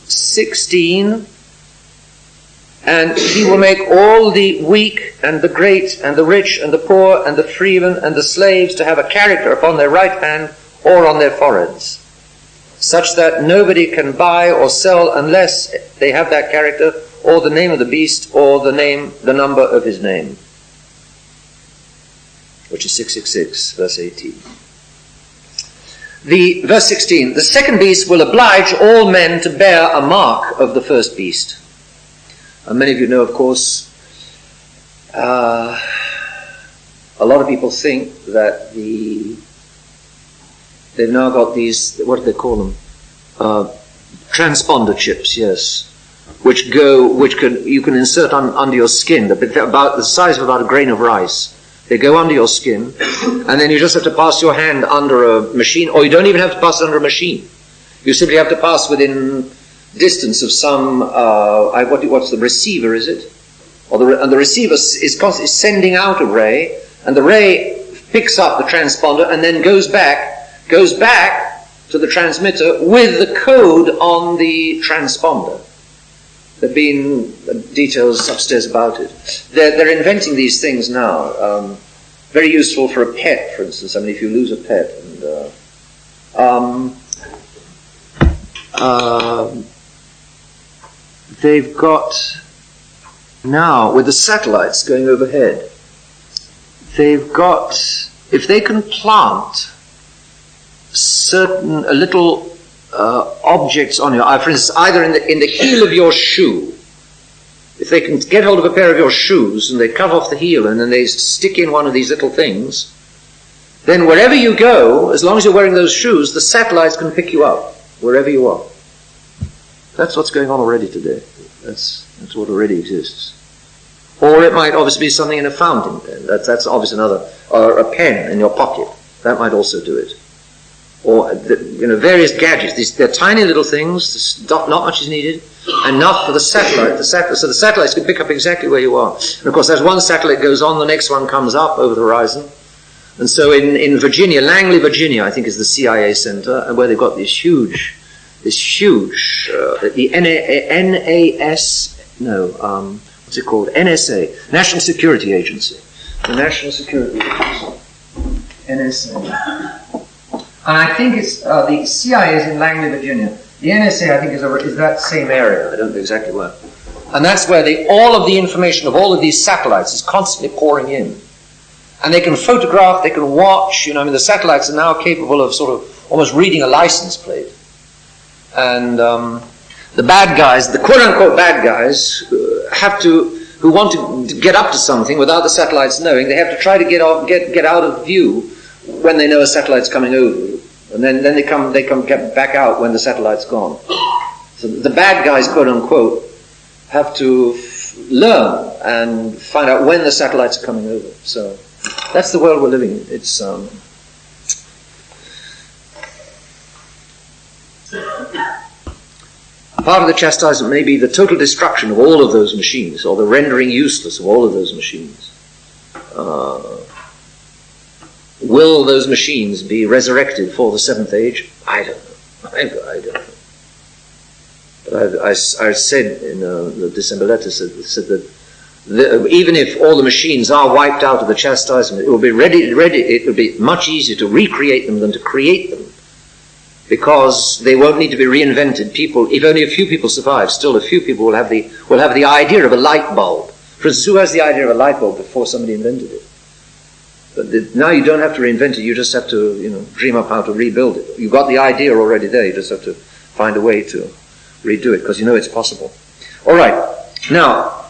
16, and he will make all the weak and the great and the rich and the poor and the freemen and the slaves to have a character upon their right hand or on their foreheads, such that nobody can buy or sell unless they have that character or the name of the beast or the number of his name, which is 666, verse 18. Verse 16, the second beast will oblige all men to bear a mark of the first beast. And many of you know, of course, a lot of people think that they've now got these, what do they call them? Transponder chips, yes, which you can insert under your skin. They're about the size of about a grain of rice. They go under your skin, and then you just have to pass your hand under a machine, or you don't even have to pass under a machine. You simply have to pass within distance of some, what's the receiver, is it? And the receiver is constantly sending out a ray, and the ray picks up the transponder and then goes back to the transmitter with the code on the transponder. There have been details upstairs about it. They're inventing these things now. Very useful for a pet, for instance. I mean, if you lose a pet. And they've got now, with the satellites going overhead, they've got, if they can plant certain little objects on your eye, for instance, either in the heel of your shoe, if they can get hold of a pair of your shoes and they cut off the heel and then they stick in one of these little things, then wherever you go, as long as you're wearing those shoes, the satellites can pick you up wherever you are. That's what's going on already today. That's what already exists. Or it might obviously be something in a fountain pen. That's obviously another. Or a pen in your pocket. That might also do it. Or various gadgets. They're tiny little things. Not much is needed. Enough for the satellite. So the satellites can pick up exactly where you are. And of course, as one satellite goes on, the next one comes up over the horizon. And so in Virginia, Langley, Virginia, I think is the CIA center, and where they've got the what's it called? NSA, National Security Agency. The National Security Agency. NSA. And I think it's, the CIA is in Langley, Virginia. The NSA, I think, is that same area. I don't know exactly where. And that's where all of the information of all of these satellites is constantly pouring in. And they can photograph, they can watch, the satellites are now capable of sort of almost reading a license plate. And the bad guys, the quote-unquote bad guys, who want to get up to something without the satellites knowing, they have to try to get out of view when they know a satellite's coming over. And then they come back out when the satellite's gone. So the bad guys, quote-unquote, have to learn and find out when the satellites are coming over. So that's the world we're living in. It's part of the chastisement may be the total destruction of all of those machines, or the rendering useless of all of those machines. Will those machines be resurrected for the seventh age? I don't know. I don't know. But I said in the December letter, said that even if all the machines are wiped out of the chastisement, it will be it will be much easier to recreate them than to create them, because they won't need to be reinvented. People, if only a few people survive, still a few people will have the idea of a light bulb. For instance, who has the idea of a light bulb before somebody invented it? But now you don't have to reinvent it. You just have to, dream up how to rebuild it. You've got the idea already there. You just have to find a way to redo it, because it's possible. All right. Now,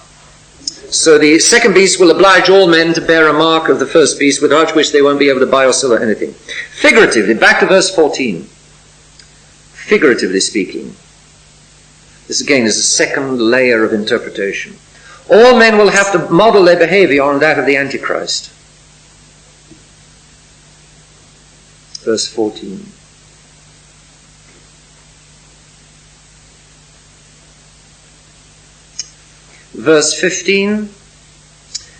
so the second beast will oblige all men to bear a mark of the first beast, without which they won't be able to buy or sell anything. Figuratively, back to verse 14. Figuratively speaking, this again is a second layer of interpretation. All men will have to model their behavior on that of the Antichrist. Verse 14. Verse 15.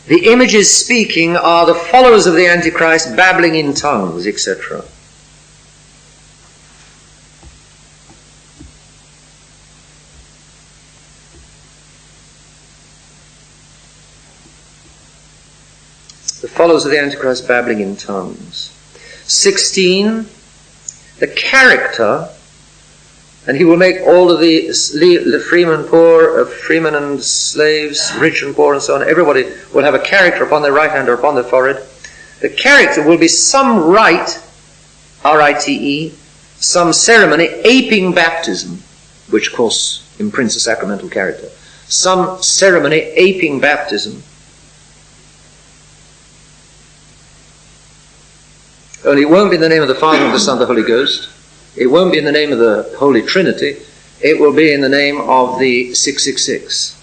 The images speaking are the followers of the Antichrist, babbling in tongues, etc. follows of the Antichrist babbling in tongues. 16, the character, and he will make all of the freemen poor, freemen and slaves, rich and poor and so on. Everybody will have a character upon their right hand or upon their forehead. The character will be some rite, R-I-T-E, some ceremony aping baptism, which of course imprints a sacramental character. Some ceremony aping baptism. Only it won't be in the name of the Father, and the Son, and the Holy Ghost. It won't be in the name of the Holy Trinity. It will be in the name of the 666.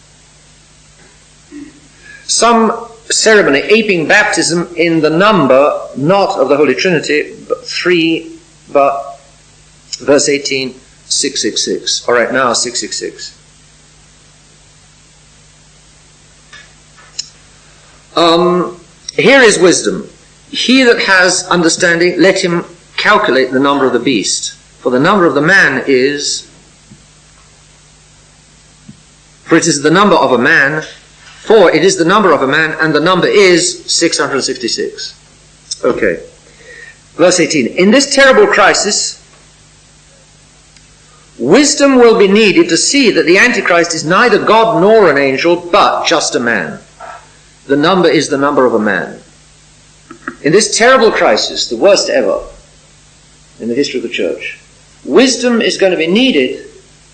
Some ceremony aping baptism in the number, not of the Holy Trinity, but 3, but verse 18, 666. All right, now 666. Here is wisdom. He that has understanding, let him calculate the number of the beast. For the number of the man is, for it is the number of a man, for it is the number of a man, and the number is 666. Okay. Verse 18. In this terrible crisis, wisdom will be needed to see that the Antichrist is neither God nor an angel, but just a man. The number is the number of a man. In this terrible crisis, the worst ever in the history of the church, wisdom is going to be needed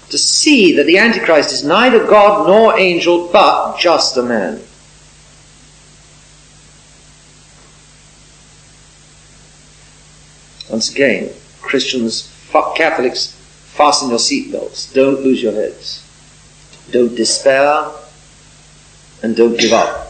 to see that the Antichrist is neither God nor angel, but just a man. Once again, Christians, Catholics, fasten your seatbelts. Don't lose your heads. Don't despair, and don't give up.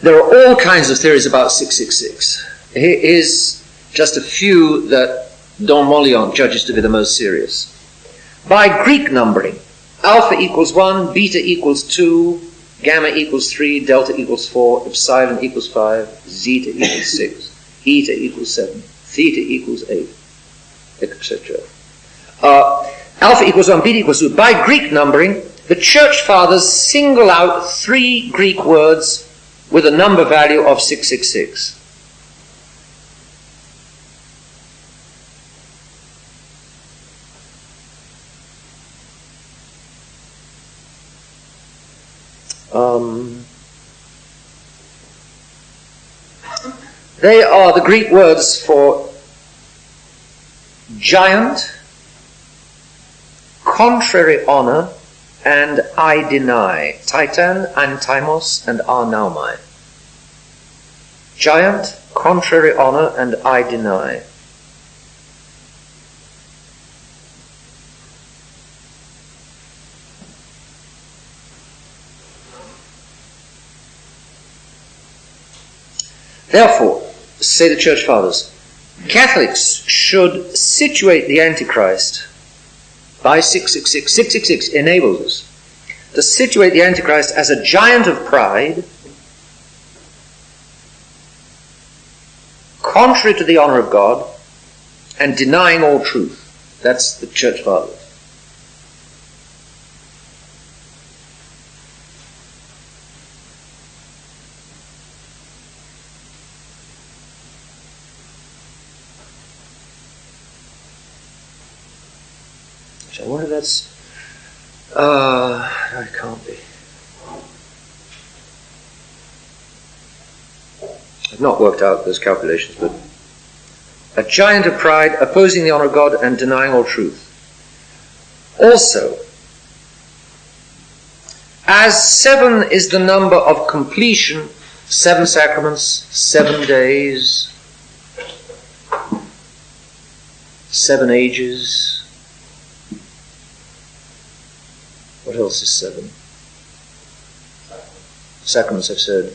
There are all kinds of theories about 666. Here is just a few that Don Molion judges to be the most serious. By Greek numbering, alpha equals 1, beta equals 2, gamma equals 3, delta equals 4, epsilon equals 5, zeta equals 6, eta equals 7, theta equals 8, etc. Alpha equals 1, beta equals 2. By Greek numbering, the church fathers single out 3 Greek words with a number value of 666. They are the Greek words for giant, contrary honor, and I deny. Titan, antimos, and arnaumai. Giant, contrary honor, and I deny. Therefore, say the Church Fathers, Catholics should situate the Antichrist by 666. 666 enables us to situate the Antichrist as a giant of pride, contrary to the honor of God, and denying all truth. That's the Church Fathers. I wonder if that's... it can't be. I've not worked out those calculations, but a giant of pride, opposing the honor of God and denying all truth. Also, as 7 is the number of completion, 7 sacraments, 7 days, 7 ages. What else is 7? Sacraments, I've said.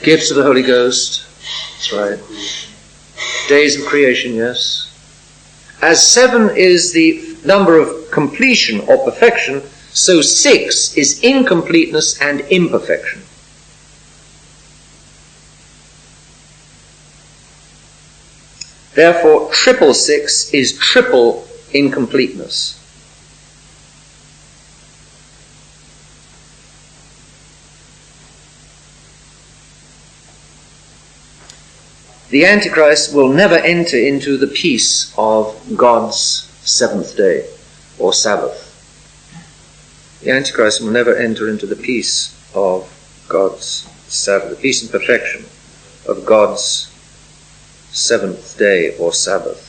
Gifts of the Holy Ghost. That's right. Days of creation, yes. As 7 is the number of completion or perfection, so 6 is incompleteness and imperfection. Therefore, 666 is triple incompleteness. the Antichrist will never enter into the peace of God's seventh day or Sabbath. The Antichrist will never enter into the peace of God's Sabbath, the peace and perfection of God's seventh day or Sabbath.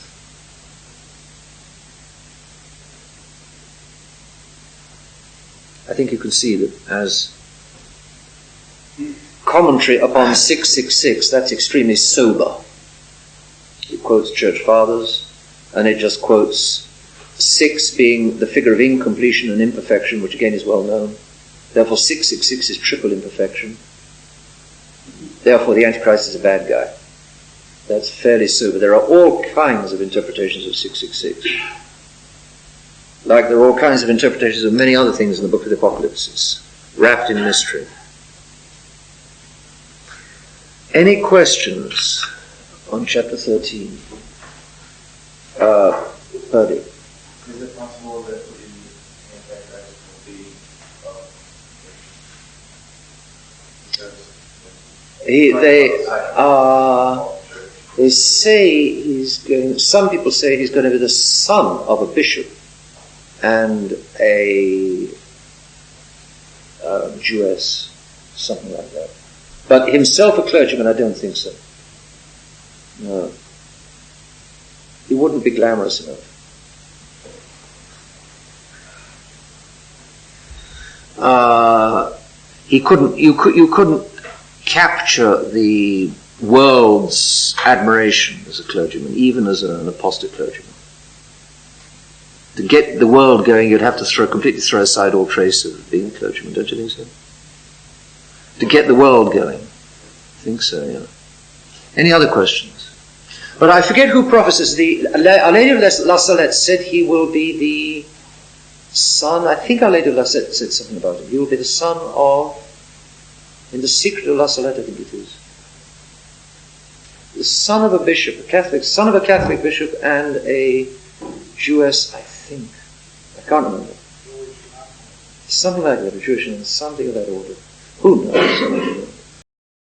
I think you can see that as commentary upon 666, that's extremely sober. It quotes church fathers, and it just quotes 6 being the figure of incompletion and imperfection, which again is well known. Therefore 666 is triple imperfection. Therefore the Antichrist is a bad guy. That's fairly sober. There are all kinds of interpretations of 666. Like there are all kinds of interpretations of many other things in the book of the Apocalypse. It's wrapped in mystery. Any questions on chapter 13? Purdy. Is it possible that the Antichrist will be they say he's going. Some people say he's going to be the son of a bishop and a Jewess, something like that. But himself a clergyman, I don't think so. No. He wouldn't be glamorous enough. He couldn't. You couldn't capture the world's admiration as a clergyman, even as an apostate clergyman. To get the world going, you'd have to completely throw aside all trace of being a clergyman, don't you think so? To get the world going. I think so, yeah. Any other questions? But I forget who prophesies. Our Lady of La Salette said he will be the son, I think Our Lady of La Salette said something about him. He will be the son of, in the Secret of La Salette, I think it is, the son of a bishop, son of a Catholic bishop and a Jewess, I think. I can't remember. Something like that, a Jewish name, something of that order. Who knows?